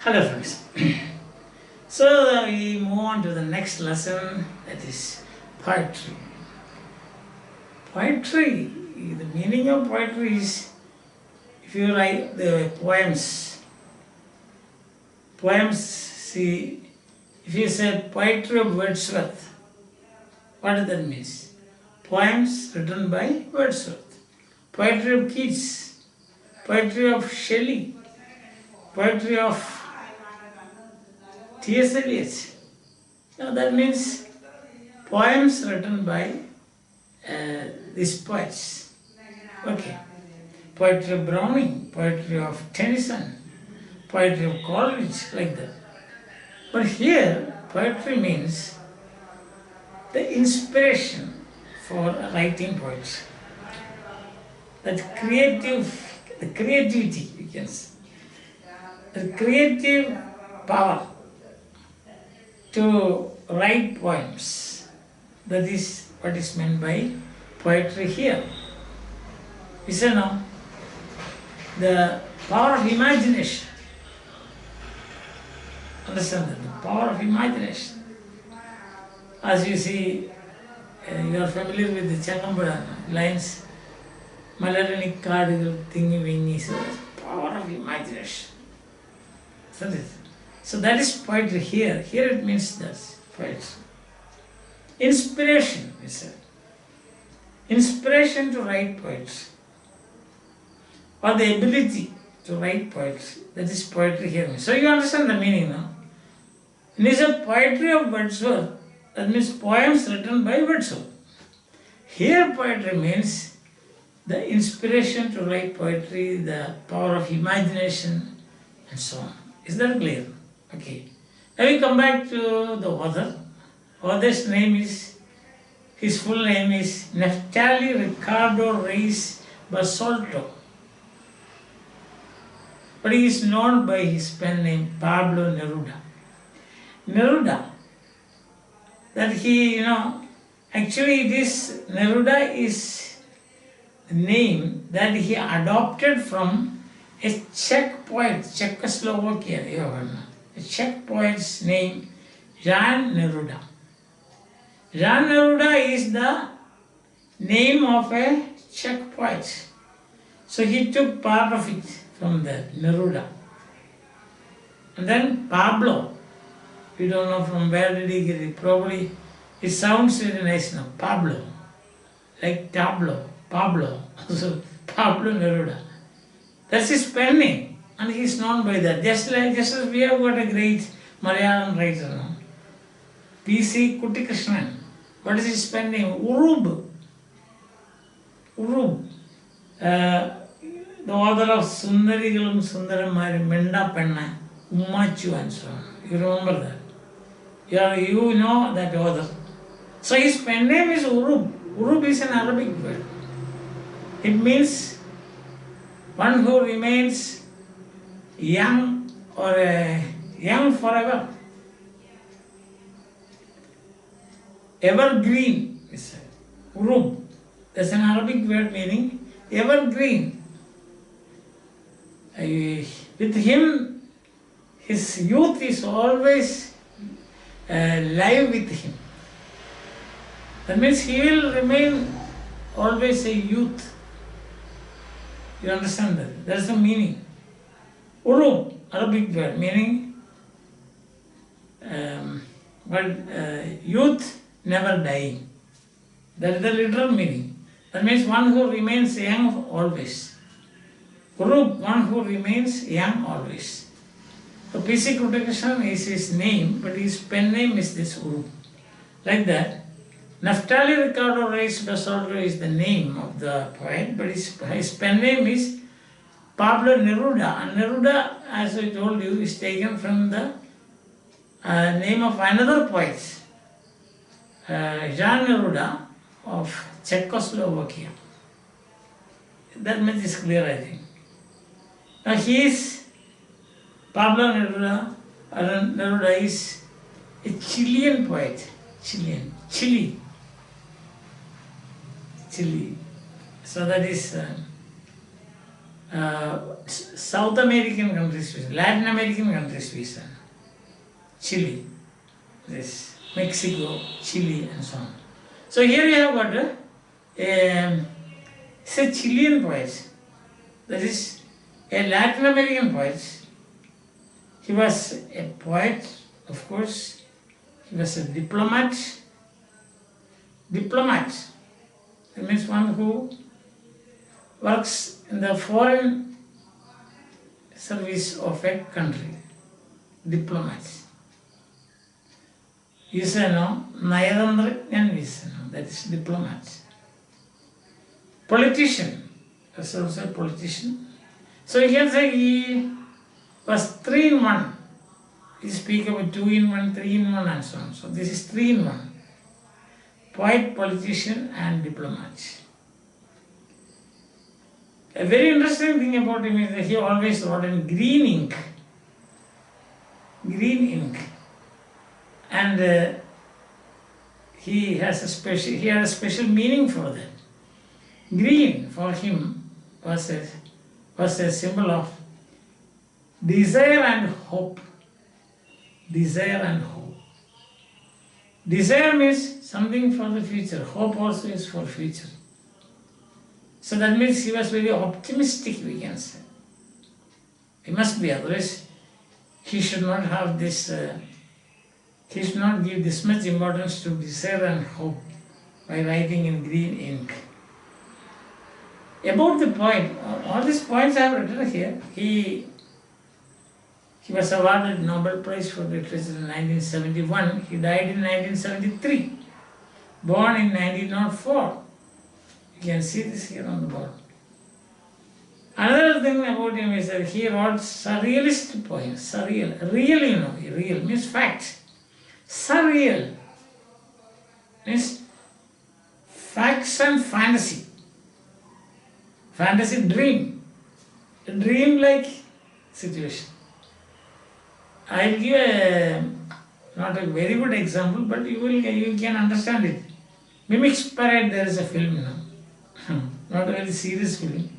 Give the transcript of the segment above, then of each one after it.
Hello friends. So we move on to the next lesson, that is poetry. Poetry, the meaning of poetry is, if you write the poems, see, if you say poetry of Wordsworth, what does that mean? Poems written by Wordsworth. Poetry of Keats, poetry of Shelley, poetry of T.S. Eliot. Now that means poems written by these poets. Okay. Poetry of Browning, poetry of Tennyson, poetry of Coleridge, like that. But here, poetry means the inspiration for writing poetry. The creativity, you can say. The creative power to write poems. That is what is meant by poetry here. You see now, the power of imagination. Understand that? The power of imagination. As you see, you are familiar with the Chakambada lines, Malarani Kadigal Thingi Vingi, so power of imagination. So that is poetry here. Here it means that poetry. Inspiration, we said. Inspiration to write poetry. Or the ability to write poetry. That is poetry here. So you understand the meaning now. It is a poetry of Wordsworth. That means poems written by Wordsworth. Here poetry means the inspiration to write poetry, the power of imagination, and so on. Is that clear? Okay. Now we come back to the author. Author's name is, his full name is Neftali Ricardo Reis Basolto. But he is known by his pen name Pablo Neruda. Neruda, that he, actually this Neruda is the name that he adopted from a Czech poet, Czechoslovakia, you have heard. A Czech poet's name, Jan Neruda. Jan Neruda is the name of a Czech poet. So he took part of it from that, Neruda. And then Pablo, we don't know from where did he get it. Probably it sounds very nice now, Pablo. Like tableau, Pablo. So Pablo Neruda. That's his pen name. And he is known by that. Just as we have got a great Malayalam writer now, P.C. Kuttikrishnan. What is his pen name? Urub. The author of Sundarigalum Sundaramari, Menda Penna, Ummachu and so on. You remember that? You know that author. So his pen name is Urub. Urub is an Arabic word. It means one who remains young or young forever. Evergreen is Urub. That's an Arabic word meaning evergreen. With him, his youth is always live with him. That means he will remain always a youth. You understand that? That's the meaning. Urub, Arabic word, meaning youth never dying. That is the literal meaning. That means one who remains young always. Urub, one who remains young always. So P.C. Kuttikrishnan is his name, but his pen name is this Urub. Like that. Neftali Ricardo Reis Basolto is the name of the poet, but his pen name is Pablo Neruda. And Neruda, as I told you, is taken from the name of another poet, Jan Neruda of Czechoslovakia. That much is clear, I think. Now Pablo Neruda is a Chilean poet. Chile. So that is South American countries visa, Latin American countries visa, Chile, this Mexico, Chile, and so on. So here we have got it's a Chilean poet, that is a Latin American poet. He was a poet, of course. He was a diplomat. Diplomat, that means one who works in the foreign service of a country. Diplomat. Visano, Nayadandran Visano, that is diplomat. Politician, was also a politician. So you can say he was 3 in 1. We speak about 2 in 1, 3 in 1 and so on. So this is 3 in 1. Poet, politician and diplomat. A very interesting thing about him is that he always wrote in green ink. Green ink. And he had a special meaning for that. Green for him was a symbol of desire and hope. Desire and hope. Desire means something for the future. Hope also is for future. So that means he was very optimistic, we can say. He must be, otherwise he should not have this, he should not give this much importance to desire and hope by writing in green ink. About the point, all these points I have written here. He was awarded Nobel Prize for Literature in 1971. He died in 1973. Born in 1904. You can see this here on the board. Another thing about him is that he wrote surrealist poems. Surreal. Real, you know. Real means fact. Surreal means facts and fantasy. Fantasy, dream. A dream-like situation. I will give not a very good example, but you can understand it. Mimics Parade, there is a film now. Not a very serious film.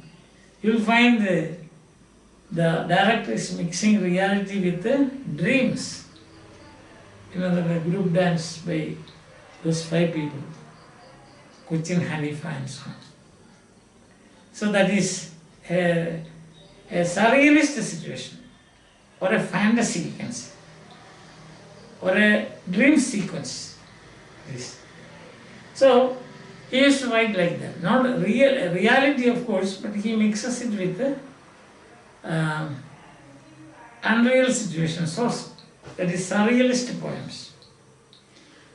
You will find the director is mixing reality with the dreams. You know, the group dance by those 5 people. Cochin Hanifa and so on. So that is a surrealist situation, or a fantasy, you can say, or a dream sequence. So he used to write like that. Not reality, of course, but he mixes it with unreal situations also. That is surrealist poems.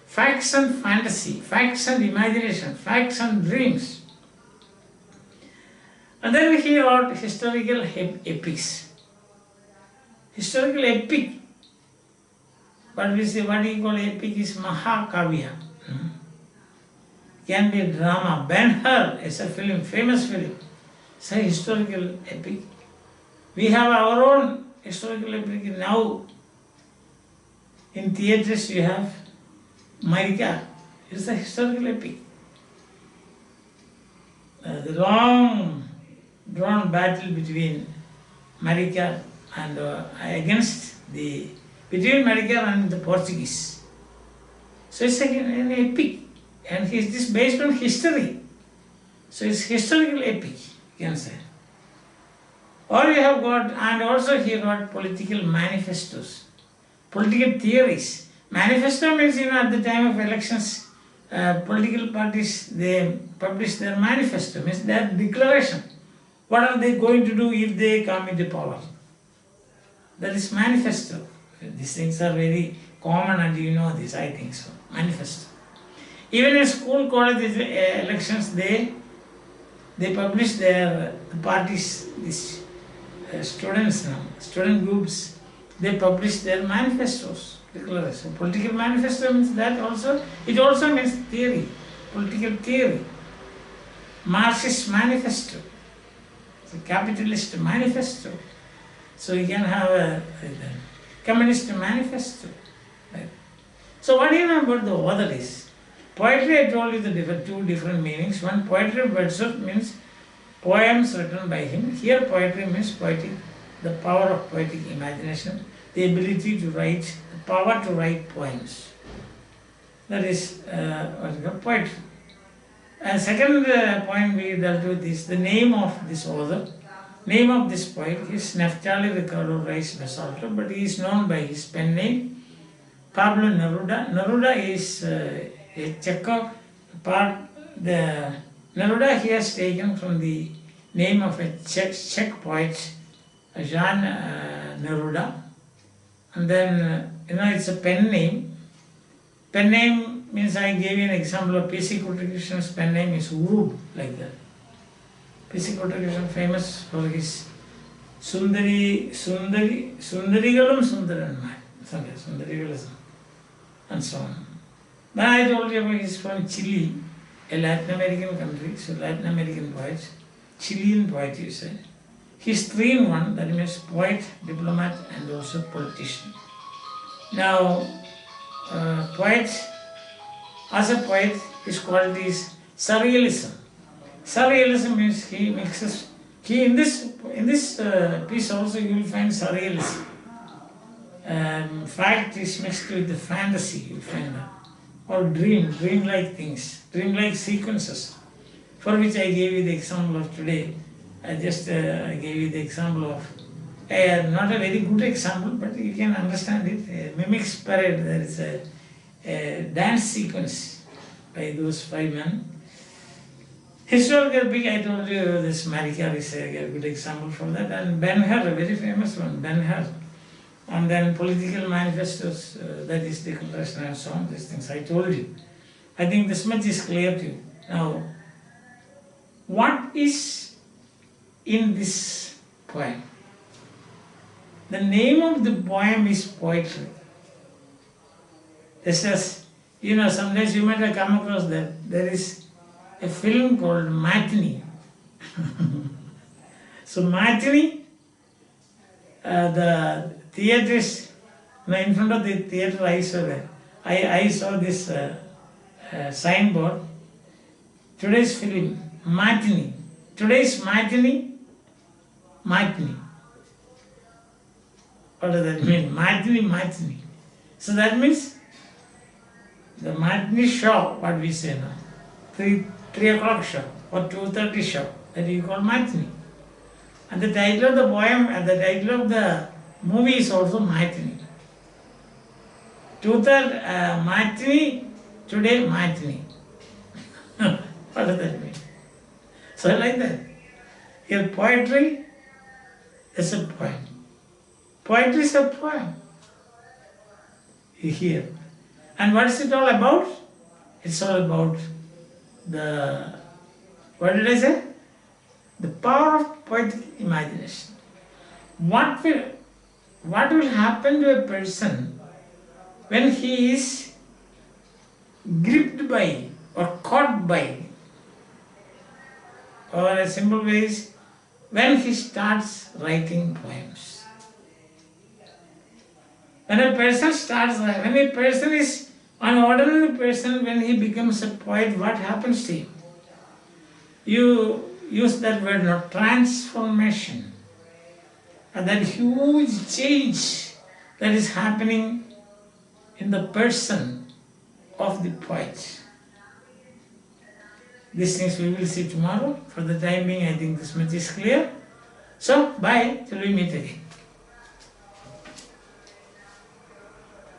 Facts and fantasy, facts and imagination, facts and dreams. And then he wrote historical epics. Historical epic. But we say what you call epic is Mahakavya. Can be a drama. Ben-Hur is a film, famous film. It's a historical epic. We have our own historical epic now. In theatres you have Marika. It's a historical epic. The long drawn battle between Marika and between Marika and the Portuguese. So it's an epic, and this is based on history. So it's historical epic, you can say. Or you have got, and also he wrote political manifestos, political theories. Manifesto means, at the time of elections, political parties, they publish their manifesto, means their declaration. What are they going to do if they come into power? That is manifesto. These things are very common, and you know this, I think so. Manifesto. Even in school, college elections, they publish their parties, these students now, student groups, they publish their manifestos, declaration. Political manifesto means that also, it also means theory, political theory. Marxist manifesto, the capitalist manifesto. So you can have a communist manifesto. Right? So what do you know about the author is? Poetry, I told you the two different meanings. One, poetry of Wordsworth means poems written by him. Here poetry means poetic, the power of poetic imagination, the ability to write, the power to write poems. That is what is called poetry. And second point we dealt with is the name of this author. Name of this poet is Neftali Ricardo Reis Basalto, but he is known by his pen name Pablo Neruda. Neruda is a Chekhov part. The Neruda he has taken from the name of a Czech poet, Jan Neruda, and then it's a pen name. Pen name means I gave you an example of P.C. Kuttrakrishnan's pen name is Urub, like that. P.C. Kuttrakrishan famous for his Sundarigalum Sundaranmar, Sundarigalasam, and so on. Then I told you about he's from Chile, a Latin American country, so Latin American poet, Chilean poet you say. He's 3 in 1, that means poet, diplomat and also politician. Now, as a poet, his quality is surrealism. Surrealism means he mixes, in this piece also you will find surrealism. Fact is mixed with the fantasy, you will find that. Or dream-like things, dream-like sequences, for which I gave you the example of today. I just gave you the example of, not a very good example, but you can understand it. Mimics parade, there is a dance sequence by those 5 men. Historical epic, I told you, this Marikar is a good example for that, and Ben-Hur, a very famous one, Ben-Hur. And then political manifestos, that is the compression and so on, these things I told you. I think this much is clear to you. Now, what is in this poem? The name of the poem is poetry. This is, sometimes you might have come across that. There is a film called Matinee. So Matinee, the theatre is, in front of the theatre I saw that. I saw this signboard. Today's film, Matinee. Today's matinee. What does that mean? Matinee. So that means the matinee show, what we say now, 3 o'clock show or 2:30 show, that you call matinee. And the title of the poem and the title of the movie is also Matinee. 2:30 matinee, today matinee. What does that mean? So like that. Here poetry is a poem. Poetry is a poem. Here. And what is it all about? It's all about the, what did I say? The power of poetic imagination. What will happen to a person when he is gripped by or caught by, or a simple way is when he starts writing poems. When a person is an ordinary person, when he becomes a poet, what happens to him? You use that word now, transformation. And that huge change that is happening in the person of the poet. These things we will see tomorrow. For the time being, I think this much is clear. So, bye till we meet again.